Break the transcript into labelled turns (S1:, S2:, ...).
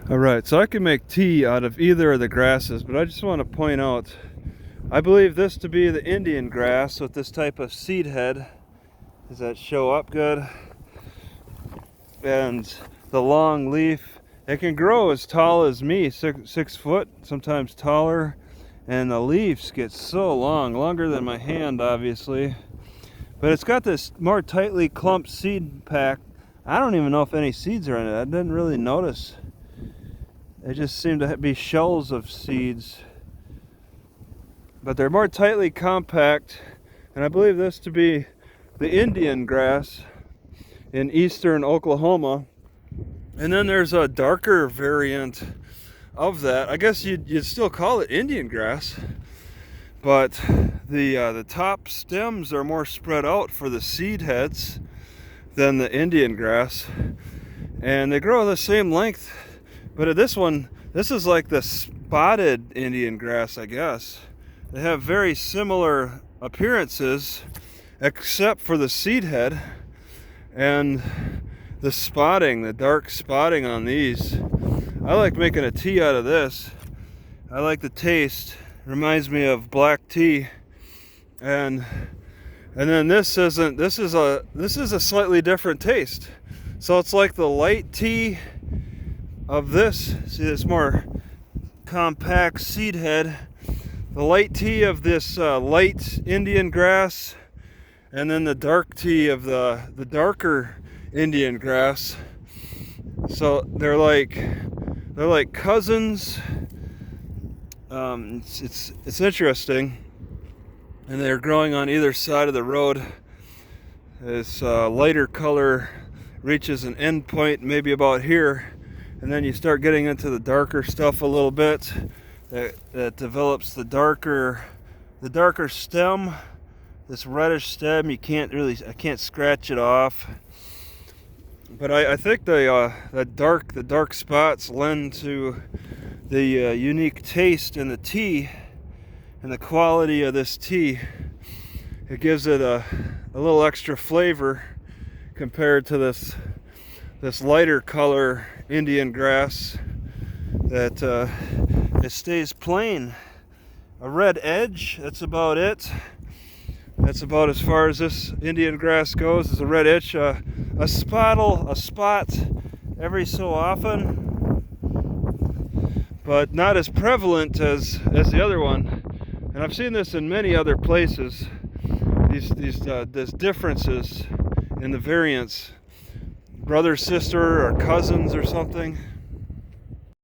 S1: Alright, so I can make tea out of either of the grasses, but I just want to point out, I believe this to be the Indian grass with this type of seed head. Does that show up good? And the long leaf, it can grow as tall as me, 6 foot, sometimes taller. And the leaves get so long, longer than my hand obviously. But it's got this more tightly clumped seed pack. I don't even know if any seeds are in it. I didn't really notice. They just seem to be shells of seeds. But they're more tightly compact. And I believe this to be the Indian grass in eastern Oklahoma. And then there's a darker variant of that. I guess you'd still call it Indian grass. But the top stems are more spread out for the seed heads than the Indian grass. And they grow the same length. But this one, this is like the spotted Indian grass, I guess. They have very similar appearances, except for the seed head and the spotting, the dark spotting on these. I like making a tea out of this. I like the taste. It reminds me of black tea. And then this is a slightly different taste. So it's like the light tea of this. See this more compact seed head. The light tea of this light Indian grass, and then the dark tea of the darker Indian grass. So they're like cousins. It's interesting, and they're growing on either side of the road. This lighter color reaches an end point maybe about here, and then you start getting into the darker stuff a little bit. That develops the darker stem, this reddish stem. I can't scratch it off. But I think the dark spots lend to the unique taste in the tea and the quality of this tea. It gives it a little extra flavor compared to this lighter color Indian grass that it stays plain. A red edge, that's about it. That's about as far as this Indian grass goes, is a red edge. A spot every so often, but not as prevalent as the other one. And I've seen this in many other places. These differences in the variants, brother, sister, or cousins or something.